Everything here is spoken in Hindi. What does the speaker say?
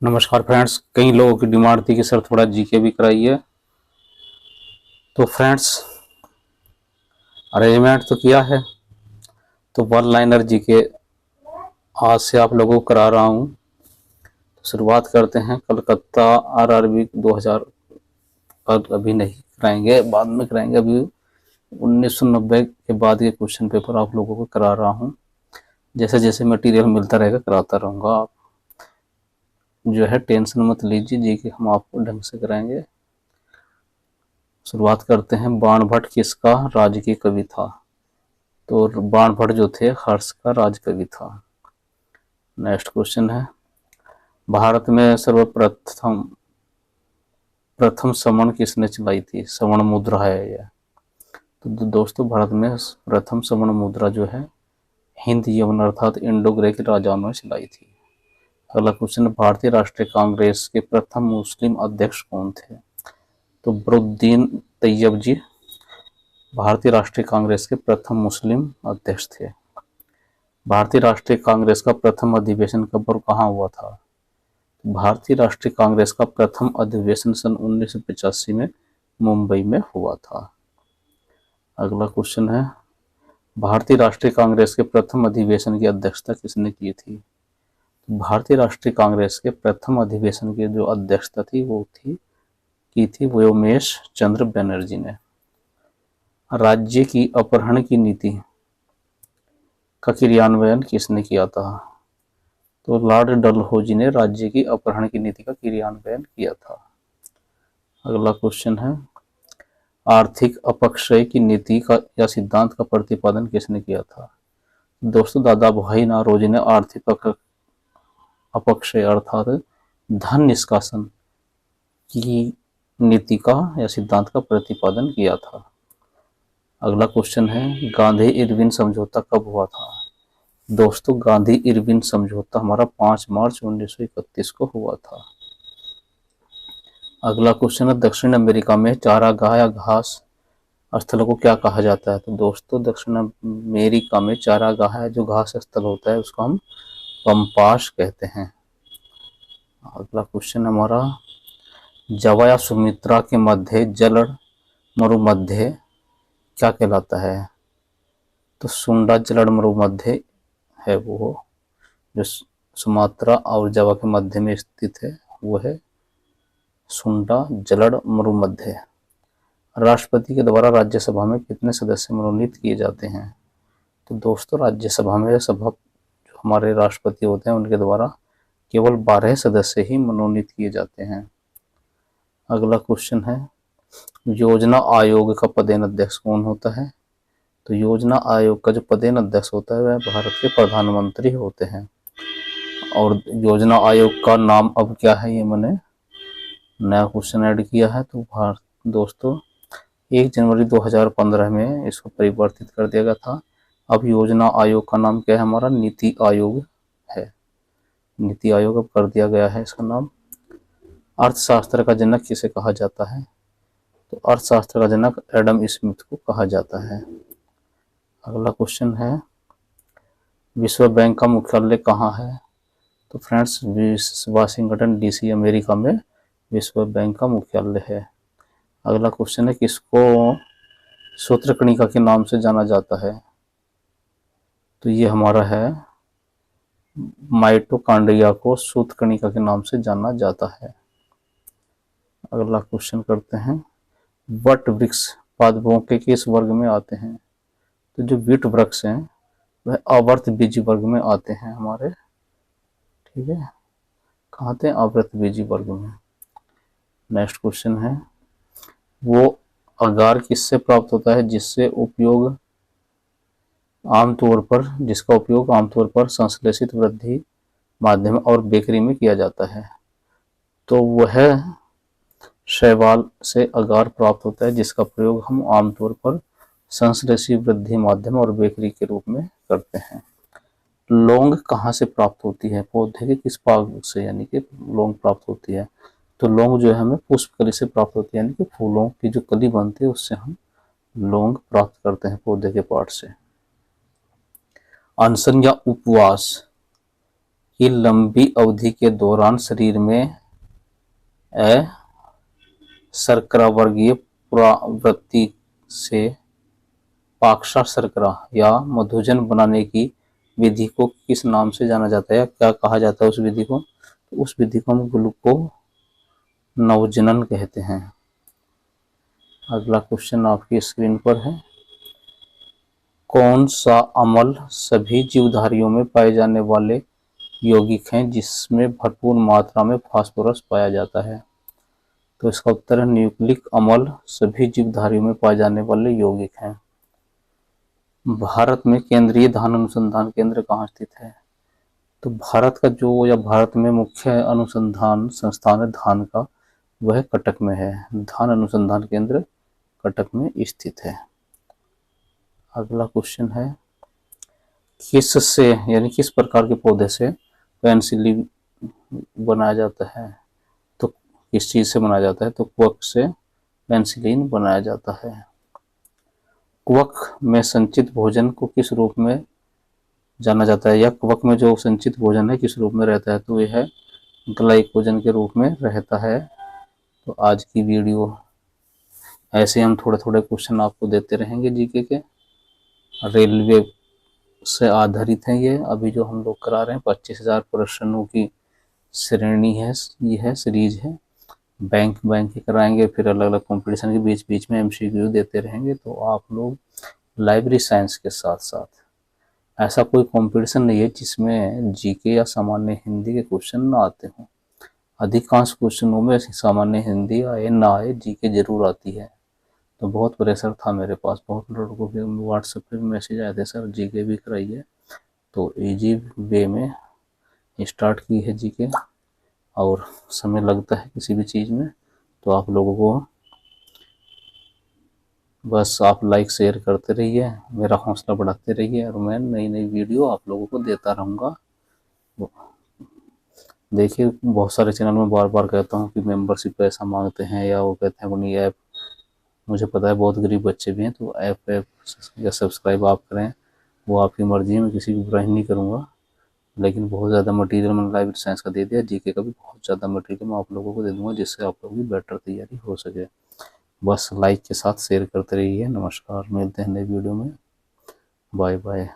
नमस्कार फ्रेंड्स, कई लोगों की डिमांड थी कि सर थोड़ा जीके भी कराइए। तो फ्रेंड्स, अरेंजमेंट तो किया है। तो वन लाइनर जीके आज से आप लोगों को करा रहा हूँ। तो शुरुआत करते हैं। कलकत्ता आरआरबी 2000 पर अभी नहीं कराएंगे, बाद में कराएंगे। अभी 1990 के बाद के क्वेश्चन पेपर आप लोगों को करा रहा हूँ। जैसे जैसे मटेरियल मिलता रहेगा कराता रहूँगा। आप जो है टेंशन मत लीजिए, जीके हम आपको ढंग से कराएंगे। शुरुआत करते हैं। बाणभट्ट किसका राजकीय कवि था? तो बाणभट्ट जो थे हर्ष का राजकवि था। नेक्स्ट क्वेश्चन है, भारत में प्रथम सवर्ण किसने चलाई थी? सवर्ण मुद्रा है यह। तो दोस्तों, भारत में प्रथम सवर्ण मुद्रा जो है हिंद यवन अर्थात इंडो ग्रीक राजाओं ने चलाई थी। अगला क्वेश्चन, भारतीय राष्ट्रीय कांग्रेस के प्रथम मुस्लिम अध्यक्ष कौन थे? तो बरुद्दीन तैयब जी भारतीय राष्ट्रीय कांग्रेस के प्रथम मुस्लिम अध्यक्ष थे। भारतीय राष्ट्रीय कांग्रेस का प्रथम अधिवेशन कब और कहाँ हुआ था? भारतीय राष्ट्रीय कांग्रेस का प्रथम अधिवेशन सन 1985 में मुंबई में हुआ था। अगला क्वेश्चन है, भारतीय राष्ट्रीय कांग्रेस के प्रथम अधिवेशन की अध्यक्षता किसने की थी? भारतीय राष्ट्रीय कांग्रेस के प्रथम अधिवेशन की जो अध्यक्षता थी वो की थी व्योमेश चंद्र बनर्जी ने। राज्य की अपहरण की नीति का क्रियान्वयन किसने किया था? तो लॉर्ड डलहौजी ने राज्य की अपहरण की नीति का क्रियान्वयन किया था। अगला क्वेश्चन है, आर्थिक अपक्षय की नीति का या सिद्धांत का प्रतिपादन किसने किया था? दोस्तों, दादा भाई नौरोजी ने आर्थिक अपक्षय अर्थात धन निष्कासन की नीति का या सिद्धांत का प्रतिपादन किया था। अगला क्वेश्चन है, गांधी इरविन समझौता कब हुआ था? दोस्तों, गांधी इरविन समझौता हमारा 5 मार्च 1931 को हुआ था। अगला क्वेश्चन है, दक्षिण अमेरिका में चारागाह या घास स्थल को क्या कहा जाता है? तो दोस्तों, दक्षिण अमेरिका में चारागाह है जो घास स्थल होता है उसको हम पम्पास कहते हैं। अगला क्वेश्चन हमारा, जावा या सुमित्रा के मध्य जल मरुमध्य क्या कहलाता है? तो सुंडा जल मरुमध्य है वो जो सुमात्रा और जावा के मध्य में स्थित है, वो है सुंडा जलड़ मरुमध्य। राष्ट्रपति के द्वारा राज्यसभा में कितने सदस्य मनोनीत किए जाते हैं? तो दोस्तों, राज्यसभा में जो हमारे राष्ट्रपति होते हैं उनके द्वारा केवल 12 सदस्य ही मनोनीत किए जाते हैं। अगला क्वेश्चन है, योजना आयोग का पदेन अध्यक्ष कौन होता है? तो योजना आयोग का जो पदेन अध्यक्ष होता है वह भारत के प्रधानमंत्री होते हैं। और योजना आयोग का नाम अब क्या है, ये मैंने नया क्वेश्चन ऐड किया है। तो दोस्तों, 1 जनवरी 2015 में इसको परिवर्तित कर दिया गया था। अब योजना आयोग का नाम क्या है? हमारा नीति आयोग है। नीति आयोग अब कर दिया गया है इसका नाम। अर्थशास्त्र का जनक किसे कहा जाता है? तो अर्थशास्त्र का जनक एडम स्मिथ को कहा जाता है। अगला क्वेश्चन है, विश्व बैंक का मुख्यालय कहाँ है? तो फ्रेंड्स, वाशिंगटन डीसी अमेरिका में विश्व बैंक का मुख्यालय है। अगला क्वेश्चन है, किसको सूत्रकणिका के नाम से जाना जाता है? तो ये हमारा है माइटोकॉन्ड्रिया को सूत्रकणिका के नाम से जाना जाता है। अगला क्वेश्चन करते हैं, वट वृक्ष पादपों के किस वर्ग में आते हैं? तो जो वीट वृक्ष हैं वह आवर्त बीजी वर्ग में आते हैं हमारे। ठीक है, कहाँ आते हैं? आवर्त बीजी वर्ग में। नेक्स्ट क्वेश्चन है, वो अगार किससे प्राप्त होता है जिसका उपयोग आमतौर पर संश्लेषित वृद्धि माध्यम और बेकरी में किया जाता है? तो वह शैवाल से अगार प्राप्त होता है जिसका प्रयोग हम आमतौर पर संश्लेषित वृद्धि माध्यम और बेकरी के रूप में करते हैं। लौंग कहाँ से प्राप्त होती है? पौधे के किस भाग से यानी कि लौंग प्राप्त होती है? तो लौंग जो है हमें पुष्पकली से प्राप्त होती है, यानी कि फूलों की जो कली बनती है उससे हम लौंग प्राप्त करते हैं पौधे के पार्ट से। अनशन या उपवास कि लंबी अवधि के दौरान शरीर में शर्करा वर्गीय प्रवृत्ति से पाक्शा शर्करा या मधुजन बनाने की विधि को किस नाम से जाना जाता है या क्या कहा जाता है उस विधि को? तो उस विधि को हम ग्लूको नवजनन कहते हैं। अगला क्वेश्चन आपकी स्क्रीन पर है, कौन सा अम्ल सभी जीवधारियों में पाए जाने वाले यौगिक हैं जिसमें भरपूर मात्रा में फास्फोरस पाया जाता है? तो इसका उत्तर है न्यूक्लिक अम्ल सभी जीवधारियों में पाए जाने वाले यौगिक हैं। भारत में केंद्रीय धान अनुसंधान केंद्र कहाँ स्थित है? तो भारत का जो या भारत में मुख्य अनुसंधान संस्थान है धान का, वह कटक में है। धान अनुसंधान केंद्र कटक में स्थित है। अगला क्वेश्चन है, किससे यानी किस प्रकार के पौधे से पेनिसिलिन बनाया जाता है? तो किस चीज से बनाया जाता है? तो क्वक से पेनिसिलिन बनाया जाता है। क्वक में संचित भोजन को किस रूप में जाना जाता है, या क्वक में जो संचित भोजन है किस रूप में रहता है? तो यह ग्लाइकोजन के रूप में रहता है। तो आज की वीडियो ऐसे हम थोड़े थोड़े क्वेश्चन आपको देते रहेंगे जीके के, रेलवे से आधारित है ये। अभी जो हम लोग करा रहे हैं 25,000 प्रश्नों की श्रेणी है, ये है सीरीज है। बैंक ही कराएंगे, फिर अलग अलग कंपटीशन के बीच बीच में एमसीक्यू देते रहेंगे। तो आप लोग लाइब्रेरी साइंस के साथ साथ ऐसा कोई कंपटीशन नहीं है जिसमें जीके या सामान्य हिंदी के क्वेश्चन ना आते हों। अधिकांश क्वेश्चनों में सामान्य हिंदी आए ना आए, जीके जरूर आती है। तो बहुत प्रेशर था मेरे पास, बहुत लोगों के व्हाट्सएप पे मैसेज आए थे, सर जीके भी कराइए। तो इजी वे में स्टार्ट की है जीके, और समय लगता है किसी भी चीज़ में। तो आप लोगों को बस आप लाइक शेयर करते रहिए, मेरा हौसला बढ़ाते रहिए, और मैं नई नई वीडियो आप लोगों को देता रहूँगा। देखिए, बहुत सारे चैनल में बार बार कहता हूँ कि मेंबरशिप पैसा मांगते हैं, या वो कहते हैं अपनी ऐप, मुझे पता है बहुत गरीब बच्चे भी हैं, तो ऐप या सब्सक्राइब आप करें, वो आपकी मर्जी है, मैं किसी की बुराई नहीं करूँगा। लेकिन बहुत ज़्यादा मटेरियल मैंने लाइब्रेरी साइंस का दे दिया, जीके का भी बहुत ज़्यादा मटेरियल मैं आप लोगों को दे दूँगा, जिससे आप लोगों की बेटर तैयारी हो सके। बस लाइक के साथ शेयर करते रहिए। नमस्कार, मिलते हैं नई वीडियो में। Bye bye.